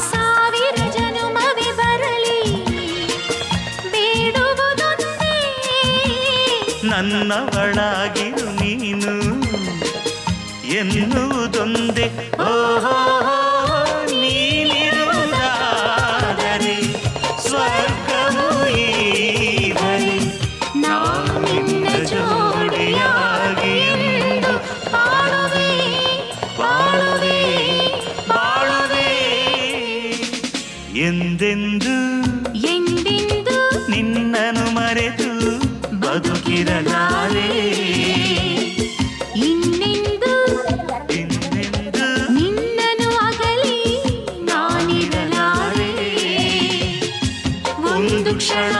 ಸಾವಿರ ಜನುಮವೇ ಬರಲಿ ಬೇಡುವುದೊಂದೇ ನನ್ನವಳಾಗಿರು ನೀನು ಎನ್ನುವುದೊಂದೇ. ಓಹೋ ನೀನಿರುವುದಾದರೆ ಸ್ವರ್ಗವು ಈ ಬಳಿ ನಾನಿನ್ನ ಜೋಡಿಯಾಗಿ ಎಂದು ಬಾಳುವೆ ಬಾಳುವೆ ಬಾಳುವೆ ಎಂದೆಂದು ಎಂದೆಂದು ನಿನ್ನನ್ನು ಮರೆತು ಬದುಕಿರಲಾರೆ. ಇನ್ನೆಂದು ಎಂದೆಂದು ನಿನ್ನನ್ನು ಅಗಲಿ ನಾನಿರಲಾರೆ. ಒಂದು ಕ್ಷಣ